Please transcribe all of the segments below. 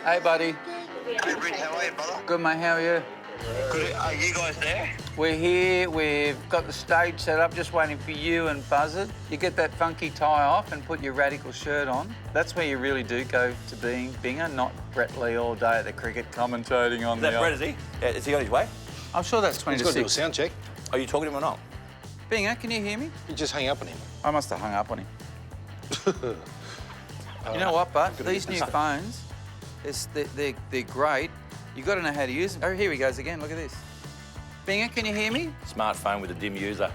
Hey, buddy. Hey, Brett, how are you, brother? Good, mate. How are you? Good. Are you guys there? We're here. We've got the stage set up, just waiting for you and Buzzard. You get that funky tie off and put your radical shirt on. That's where you really do go to being Binga, not Brett Lee all day at the cricket commentating on the... Is that Brett, is he? Yeah, is he on his way? I'm sure that's 20 He's to got to do a 6. sound check. Are you talking to him or not? Binga, can you hear me? You just hang up on him. I must have hung up on him. You know what, but these new phones, they're great. You've got to know how to use them. Oh, here he goes again. Look at this. Binga, can you hear me? Smartphone with a dim user.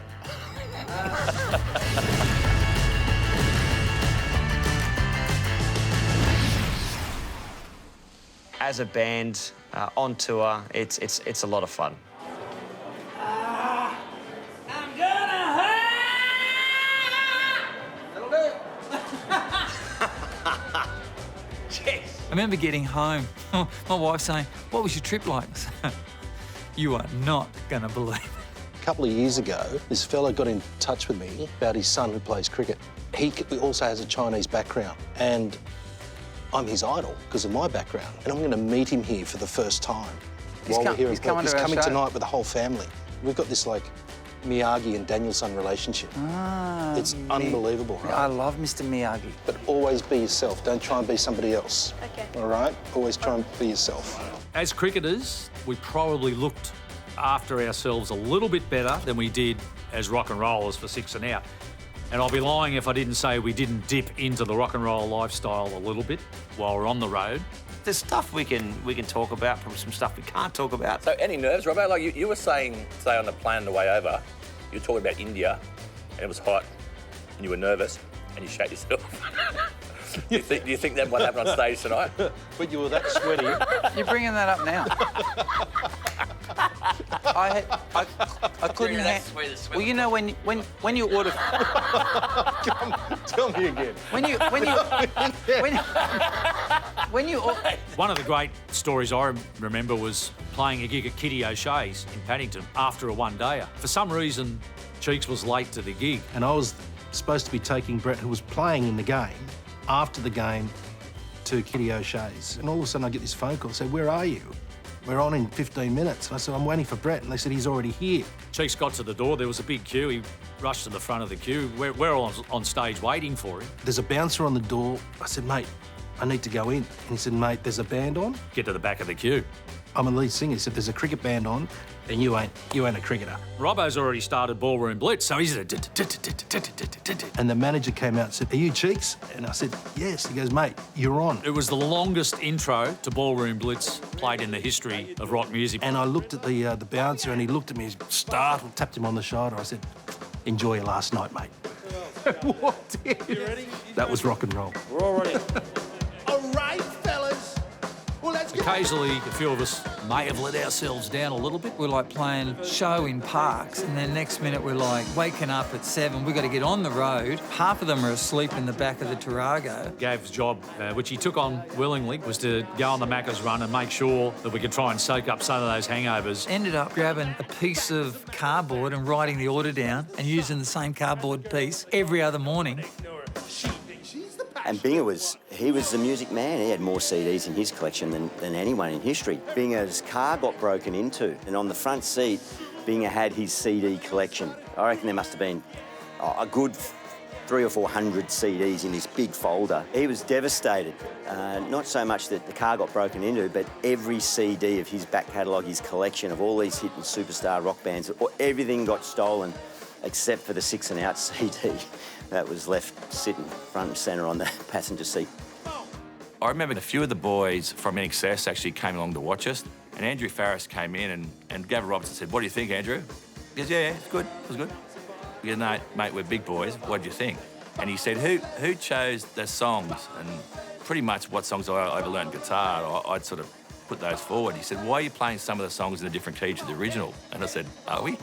As a band on tour, it's a lot of fun. I'm gonna hurt. That'll do. I remember getting home, my wife saying, "What was your trip like?" You are not gonna believe it. A couple of years ago, this fella got in touch with me about his son who plays cricket. He also has a Chinese background, and I'm his idol because of my background. And I'm going to meet him here for the first time. He's coming to our He's show. coming tonight with the whole family. We've got this, like, Miyagi and Danielson relationship. It's unbelievable, right? I love Mr. Miyagi. But always be yourself. Don't try and be somebody else. Okay. All right? Always try and be yourself. As cricketers, we probably looked after ourselves a little bit better than we did as rock and rollers for 6 and out. And I'll be lying if I didn't say we didn't dip into the rock and roll lifestyle a little bit while we're on the road. There's stuff we can talk about, from some stuff we can't talk about. So any nerves, Robbo? Like you were saying, say on the plane on the way over, you were talking about India, and it was hot, and you were nervous, and you shat yourself. Do you think that might happen on stage tonight? But you were that sweaty. You're bringing that up now. I couldn't Well, you know when you order. Tell me again. When you One of the great stories I remember was playing a gig at Kitty O'Shea's in Paddington after a one-dayer. For some reason, Cheeks was late to the gig. And I was supposed to be taking Brett, who was playing in the game, after the game to Kitty O'Shea's. And all of a sudden I get this phone call, said, "Where are you? We're on in 15 minutes. And I said, "I'm waiting for Brett." And they said, "He's already here." Cheeks got to the door, there was a big queue. He rushed to the front of the queue. We're all on stage waiting for him. There's a bouncer on the door. I said, "Mate, I need to go in." And he said, "Mate, there's a band on." Get to the back of the queue. I'm a lead singer. He said, "There's a cricket band on, and you ain't a cricketer." Robbo's already started Ballroom Blitz, so he's... And the manager came out and said, "Are you Cheeks?" And I said, "Yes." He goes, "Mate, you're on." It was the longest intro to Ballroom Blitz played in the history of rock music. And I looked at the bouncer, and he looked at me, startled, tapped him on the shoulder. I said, "Enjoy your last night, mate." Walked in. You ready? That was rock and roll. We're all ready. All right, fellas. Well, let's go. Occasionally, a few of us may have let ourselves down a little bit. We're like playing show in parks, and then next minute we're like waking up at 7. We've got to get on the road. Half of them are asleep in the back of the Tarago. Gav's job, which he took on willingly, was to go on the Macca's run and make sure that we could try and soak up some of those hangovers. Ended up grabbing a piece of cardboard and writing the order down and using the same cardboard piece every other morning. And Binga was the music man. He had more CDs in his collection than anyone in history. Binga's car got broken into, and on the front seat, Binga had his CD collection. I reckon there must have been a good 300 or 400 CDs in this big folder. He was devastated. Not so much that the car got broken into, but every CD of his back catalogue, his collection of all these hit and superstar rock bands, everything got stolen except for the 6 and Out CD. That was left sitting front and centre on the passenger seat. I remember a few of the boys from Innings actually came along to watch us, and Andrew Farris came in and Gavin Robertson said, "What do you think, Andrew?" He goes, "Yeah, it's good, it was good." We go, "No, mate, we're big boys, what do you think?" And he said, who chose the songs? And pretty much what songs I overlearned guitar, I'd sort of put those forward. He said, "Why are you playing some of the songs in a different key to the original?" And I said, "Are we?"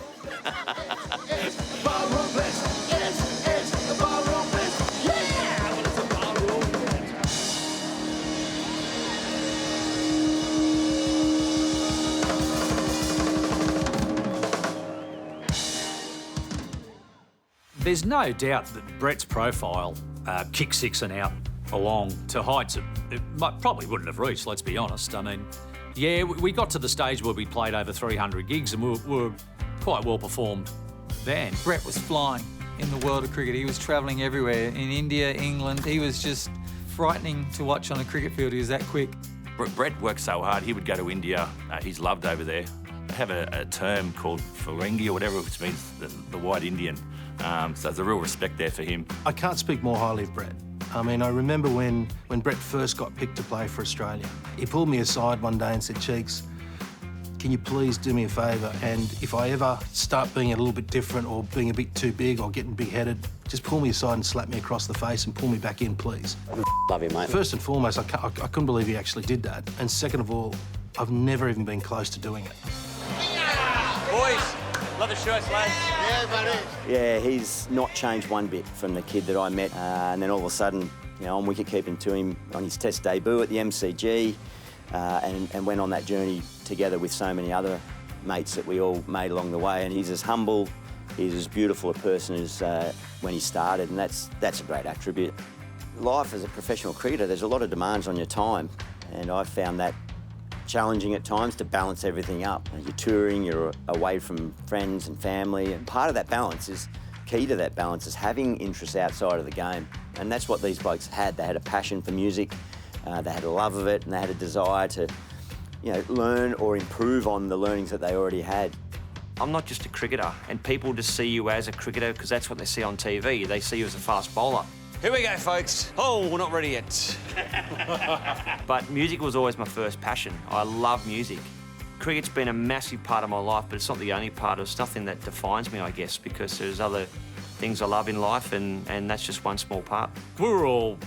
There's no doubt that Brett's profile, kick 6 and out, along to heights probably wouldn't have reached, let's be honest. I mean, yeah, we got to the stage where we played over 300 gigs and we were quite well-performed band. Brett was flying in the world of cricket. He was travelling everywhere, in India, England. He was just frightening to watch on a cricket field. He was that quick. Brett worked so hard, he would go to India. He's loved over there. They have a term called Ferengi or whatever, which means the white Indian. So there's a real respect there for him. I can't speak more highly of Brett. I mean, I remember when Brett first got picked to play for Australia. He pulled me aside one day and said, Cheeks, can you please do me a favour? And if I ever start being a little bit different or being a bit too big or getting big-headed, just pull me aside and slap me across the face and pull me back in, please. Love you, mate. First and foremost, I couldn't believe he actually did that. And second of all, I've never even been close to doing it. Boys, love the shirts, lads. Yeah, buddy. Yeah, he's not changed one bit from the kid that I met. And then all of a sudden, you know, I'm wicket-keeping to him on his Test debut at the MCG and went on that journey together with so many other mates that we all made along the way. And he's as humble, he's as beautiful a person as when he started, and that's a great attribute. Life as a professional cricketer, there's a lot of demands on your time, and I've found that challenging at times to balance everything up. You're touring, you're away from friends and family, and part of that balance is, key to that balance is having interests outside of the game. And that's what these blokes had. They had a passion for music, they had a love of it, and they had a desire to, you know, learn or improve on the learnings that they already had. I'm not just a cricketer, and people just see you as a cricketer because that's what they see on TV. They see you as a fast bowler. Here we go, folks. Oh, we're not ready yet. But music was always my first passion. I love music. Cricket's been a massive part of my life, but it's not the only part. It's nothing that defines me, I guess, because there's other things I love in life, and that's just one small part. We were all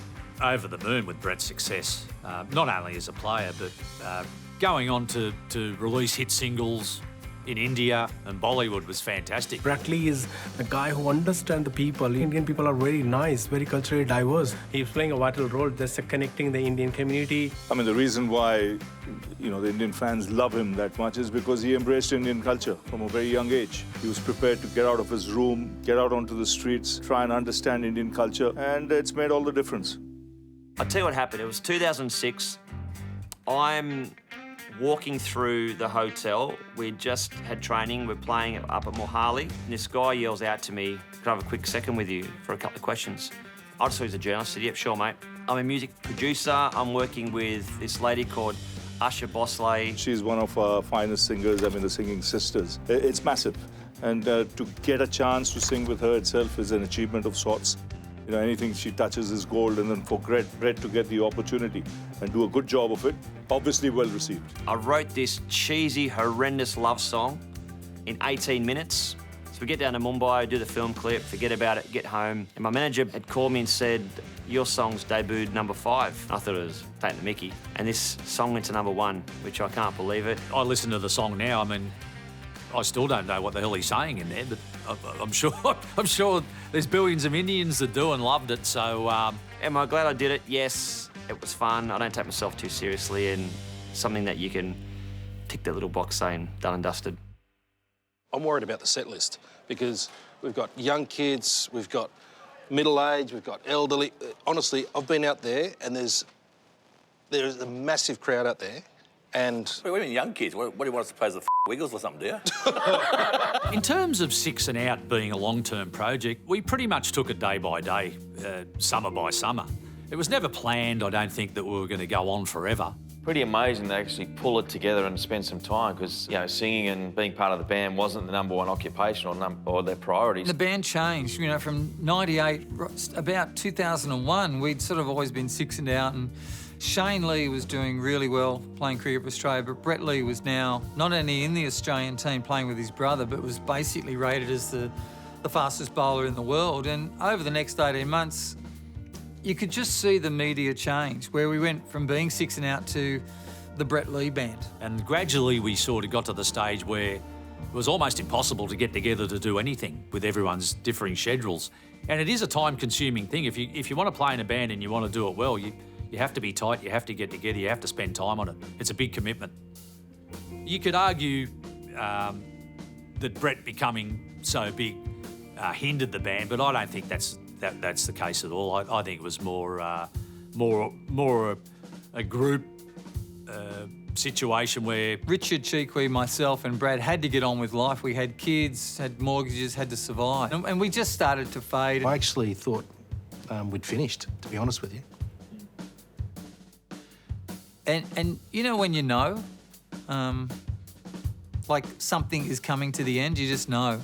over the moon with Brett's success, not only as a player, but going on to release hit singles in India and Bollywood was fantastic. Brett Lee is the guy who understands the people. Indian people are very nice, very culturally diverse. He's playing a vital role just connecting the Indian community. I mean, the reason why, you know, the Indian fans love him that much is because he embraced Indian culture from a very young age. He was prepared to get out of his room, get out onto the streets, try and understand Indian culture, and it's made all the difference. I'll tell you what happened. It was 2006. I'm walking through the hotel. We just had training. We're playing up at Mohali. And this guy yells out to me, "Can I have a quick second with you for a couple of questions?" I just thought he was a journalist. I said, "Yep, sure, mate." I'm a music producer. I'm working with this lady called Usha Bosley. She's one of our finest singers, I mean, the Singing Sisters. It's massive. And to get a chance to sing with her itself is an achievement of sorts. You know, anything she touches is gold, and then for Brett to get the opportunity and do a good job of it, obviously well received. I wrote this cheesy, horrendous love song in 18 minutes. So we get down to Mumbai, do the film clip, forget about it, get home. And my manager had called me and said, "Your song's debuted #5. I thought it was taking the mickey. And this song went to #1, which I can't believe it. I listen to the song now. I mean, I still don't know what the hell he's saying in there, but I'm sure there's billions of Indians that do and loved it. So, am I glad I did it? Yes, it was fun. I don't take myself too seriously, and something that you can tick that little box saying done and dusted. I'm worried about the set list because we've got young kids, we've got middle-aged, we've got elderly. Honestly, I've been out there and there's a massive crowd out there. And Wait, what do you mean young kids? What do you want us to play as the Wiggles or something, do you? in terms of 6 and Out being a long-term project, we pretty much took it day by day, summer by summer. It was never planned, I don't think, that we were going to go on forever. Pretty amazing to actually pull it together and spend some time because, you know, singing and being part of the band wasn't the #1 occupation or their priorities. The band changed, you know, from 98, about 2001, we'd sort of always been 6 and Out, and Shane Lee was doing really well playing cricket for Australia, but Brett Lee was now not only in the Australian team playing with his brother, but was basically rated as the fastest bowler in the world. And over the next 18 months, you could just see the media change, where we went from being 6 and Out to the Brett Lee band. And gradually we sort of got to the stage where it was almost impossible to get together to do anything with everyone's differing schedules. And it is a time-consuming thing. If you want to play in a band and you want to do it well, you have to be tight, you have to get together, you have to spend time on it. It's a big commitment. You could argue that Brett becoming so big hindered the band, but I don't think that's the case at all. I think it was more more a group situation where Richard, Cheekwee, myself and Brad had to get on with life. We had kids, had mortgages, had to survive. And we just started to fade. I actually thought we'd finished, to be honest with you. And you know when you know, like something is coming to the end, you just know.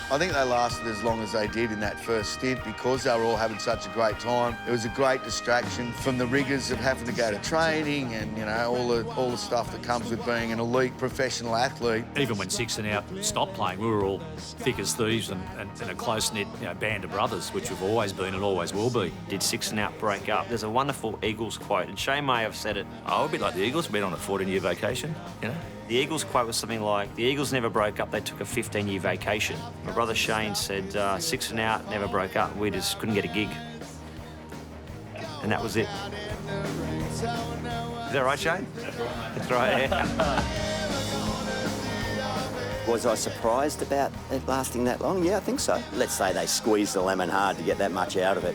I think they lasted as long as they did in that first stint because they were all having such a great time. It was a great distraction from the rigours of having to go to training and, you know, all the stuff that comes with being an elite professional athlete. even when Six and Out stopped playing, we were all thick as thieves and a close-knit band of brothers, which we've always been and always will be. Did Six and Out break up? There's a wonderful Eagles quote, and Shane may have said it. Oh, a bit like the Eagles, been on a 14-year vacation, you know. The Eagles quote was something like, the Eagles never broke up, they took a 15-year vacation. My brother Shane said, Six and Out never broke up, we just couldn't get a gig. And that was it. Is that right, Shane? That's right, yeah. Was I surprised about it lasting that long? Yeah, I think so. Let's say they squeezed the lemon hard to get that much out of it.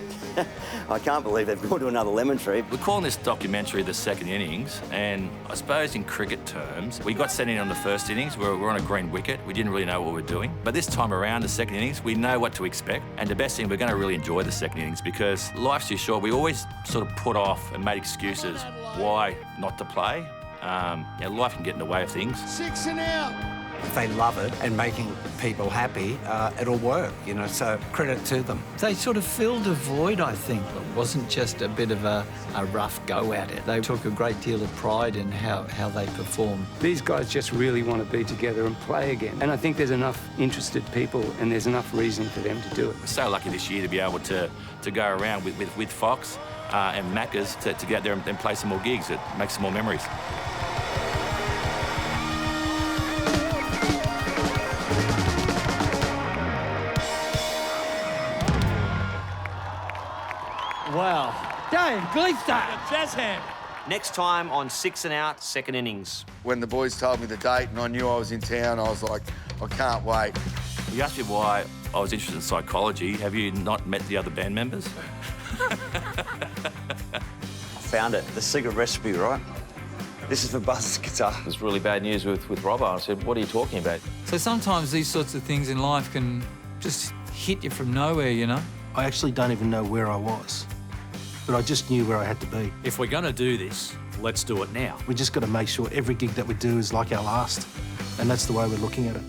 I can't believe they've gone to another lemon tree. We're calling this documentary The Second Innings, and I suppose in cricket terms, we got sent in on the first innings. We're on a green wicket. We didn't really know what we were doing. But this time around, the second innings, we know what to expect. And the best thing, we're going to really enjoy the second innings because life's too short. We always sort of put off and made excuses why not to play. Life can get in the way of things. Six and Out. If they love it and making people happy, it'll work, so credit to them. They sort of filled a void, I think. It wasn't just a bit of a rough go at it. They took a great deal of pride in how they performed. These guys just really want to be together and play again. And I think there's enough interested people and there's enough reason for them to do it. We're so lucky this year to be able to go around with Fox and Macca's to get out there and play some more gigs. It makes some more memories. Wow. Dave, Gleefster. Jazz hand. Next time on Six and Out, second innings. When the boys told me the date and I knew I was in town, I was like, I can't wait. You asked me why I was interested in psychology. Have you not met the other band members? I found it, the secret recipe, right? This is for Buzz's guitar. It was really bad news with Robbo. I said, what are you talking about? So sometimes these sorts of things in life can just hit you from nowhere, I actually don't even know where I was, but I just knew where I had to be. If we're going to do this, let's do it now. We just got to make sure every gig that we do is like our last, and that's the way we're looking at it.